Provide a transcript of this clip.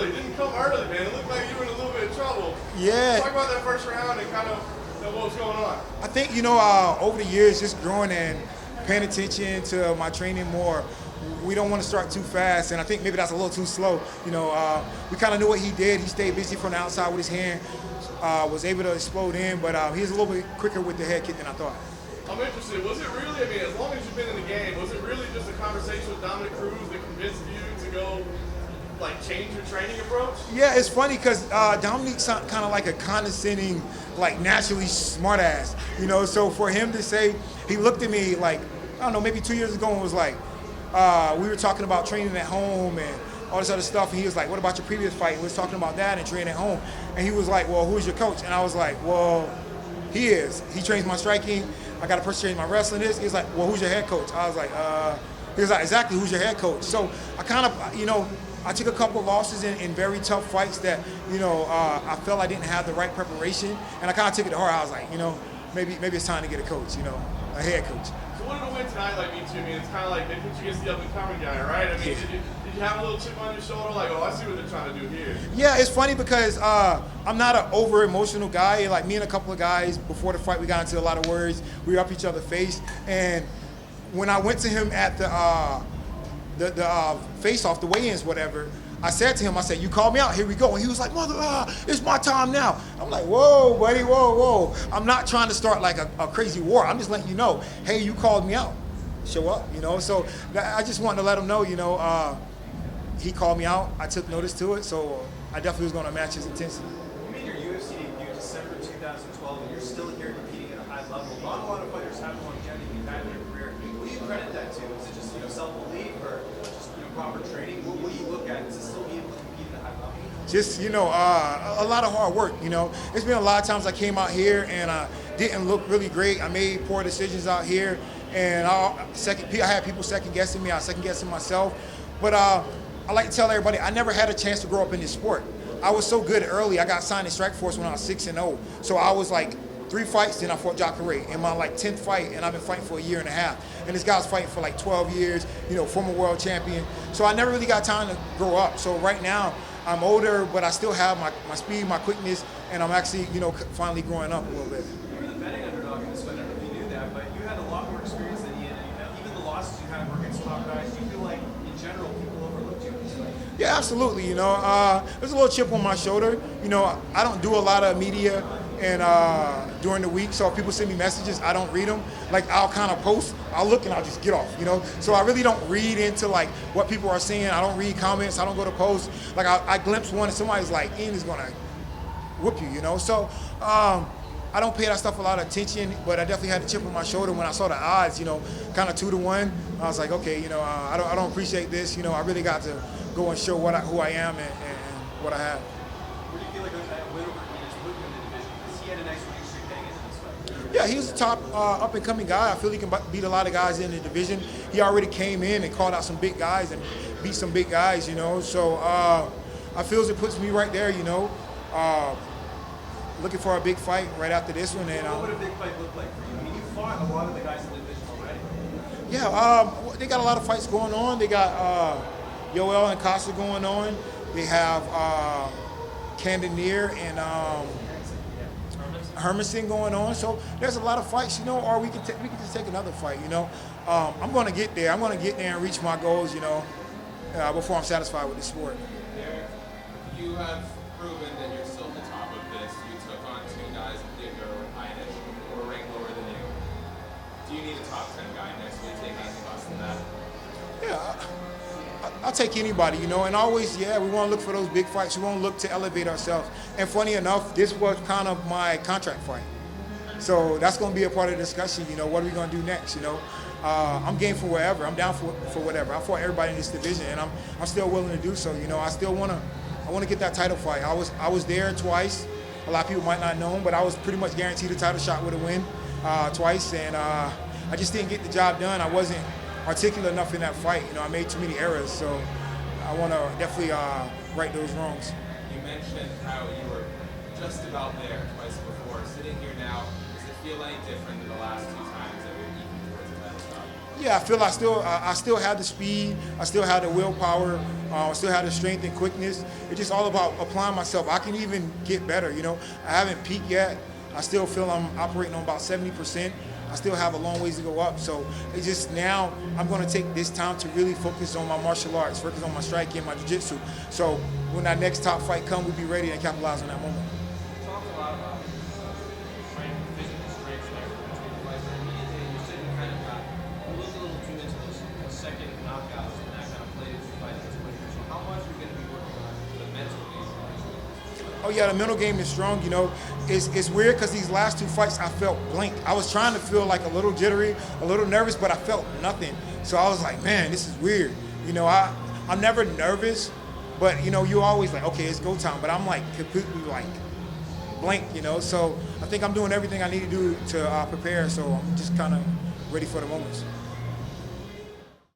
early. Didn't come early, man. It looked like you were in a little bit of trouble. Yeah. Talk about that first round and kind of what was going on. I think, over the years, just growing and paying attention to my training more, we don't want to start too fast, and I think maybe that's a little too slow. We kind of knew what he did. He stayed busy from the outside with his hand, was able to explode in, but he was a little bit quicker with the head kick than I thought. I'm interested. Was it really, as long as you've been in the game, was it really just a conversation with Dominick Cruz that convinced you to go, change your training approach? Yeah, it's funny because Dominick's kind of like a condescending, naturally smart ass. So for him to say, he looked at me I don't know, maybe 2 years ago and was like, we were talking about training at home and all this other stuff, and he was like, what about your previous fight? We was talking about that and training at home. And he was like, well, who's your coach? And I was like, well, he is. He trains my striking. I got a person train my wrestling. He was like, well, who's your head coach? I was like, he was like, exactly, who's your head coach? So I kind of, I took a couple of losses in very tough fights that, I felt I didn't have the right preparation, and I kind of took it to heart. I was like, maybe it's time to get a coach, a head coach. So what did a win tonight mean to you? It's kind of like they put you against the up-and-coming guy, right? Did you have a little chip on your shoulder, I see what they're trying to do here? Yeah, it's funny because I'm not an over-emotional guy. Me and a couple of guys, before the fight, we got into a lot of words. We were up each other's face. And when I went to him at the face-off, the weigh-ins, whatever, I said to him, you called me out, here we go. And he was like, mother, it's my time now. I'm like, whoa, buddy, whoa. I'm not trying to start a crazy war. I'm just letting you know, hey, you called me out. Show up, So I just wanted to let him know, he called me out. I took notice to it, so I definitely was going to match his intensity. You made your UFC debut December 2012, and you're still here competing at a high level. Not a lot of fighters have the longevity you've had in your career. What do you credit that to? Is it just self-belief or just proper training? What do you look at? Is it still being able to compete at a high level? Just, a lot of hard work, It's been a lot of times I came out here and I didn't look really great. I made poor decisions out here, and I had people second-guessing me. I was second-guessing myself. But I like to tell everybody, I never had a chance to grow up in this sport. I was so good early. I got signed to Strikeforce when I was 6-0. So I was 3 fights, then I fought Jacare in my 10th fight, and I've been fighting for a year and a half. And this guy's fighting for 12 years, former world champion. So I never really got time to grow up. So right now, I'm older, but I still have my speed, my quickness, and I'm actually, finally growing up a little bit. You were the betting underdog in this fight. I don't know if you knew that, but you had a lot more experience than Ian. And even the losses you had were against top guys. Do you feel like, in general, people overlooked you in this fight? Yeah, absolutely. There's a little chip on my shoulder. I don't do a lot of media and during the week, so if people send me messages, I don't read them. I'll kind of post, I'll look and I'll just get off, So I really don't read into what people are saying. I don't read comments, I don't go to posts. I glimpse one and somebody's like, Ian is gonna whoop you, So I don't pay that stuff a lot of attention, but I definitely had a chip on my shoulder when I saw the odds, kind of 2-1. I was like, okay, I don't appreciate this. I really got to go and show who I am and what I have. Where do you feel like that win over Ian is put you in the division? Because he had a nice winning streak heading into this fight. Yeah, he was a top up-and-coming guy. I feel he can beat a lot of guys in the division. He already came in and called out some big guys and beat some big guys, So I feel it puts me right there, looking for a big fight right after this one. And what would a big fight look like for you? You fought a lot of the guys in the division already. Yeah, they got a lot of fights going on. They got Yoel and Costa going on. They have Cannonier and Hermanson going on. So there's a lot of fights, or we can just take another fight, I'm going to get there. I'm going to get there and reach my goals, before I'm satisfied with the sport. Derek, you have proven that you're still at the top of this. You took on 2 guys in Ian Heinisch who were ranked lower than you. Do you need a top 10 guy next week? Take anything less than that? Yeah, I'll take anybody, and always, we want to look for those big fights. We want to look to elevate ourselves. And funny enough, this was kind of my contract fight. So that's going to be a part of the discussion, what are we going to do next, I'm game for wherever. I'm down for whatever. I fought everybody in this division, and I'm still willing to do so, I still want to get that title fight. I was there twice. A lot of people might not know him, but I was pretty much guaranteed a title shot with a win twice, and I just didn't get the job done. I wasn't articulate enough in that fight. I made too many errors, so I want to definitely right those wrongs. You mentioned how you were just about there twice before. Sitting here now, does it feel any different than the last 2 times that we're equal towards the title shot? Yeah, I feel I still have the speed, I still have the willpower, I still have the strength and quickness. It's just all about applying myself. I can even get better, you know. I haven't peaked yet. I still feel I'm operating on about 70%. I still have a long ways to go up. So it's just now I'm going to take this time to really focus on my martial arts, focus on my striking, my jiu-jitsu. So when that next top fight comes, we'll be ready and capitalize on that moment. You talked a lot about strength, physical strength and everything between the fights. Immediately, you said you kind of got a little too into the second knockouts, and that kind of played into fighting too much. So how much are you going to be working on the mental game? Oh yeah, the mental game is strong. You know, it's weird because these last two fights I felt blank. I was trying to feel like a little jittery, a little nervous, but I felt nothing. So I was like, man, this is weird. You know, I'm never nervous, but you know, you're always like, okay, it's go time. But I'm like completely like blank. You know, so I think I'm doing everything I need to do to prepare. So I'm just kind of ready for the moments.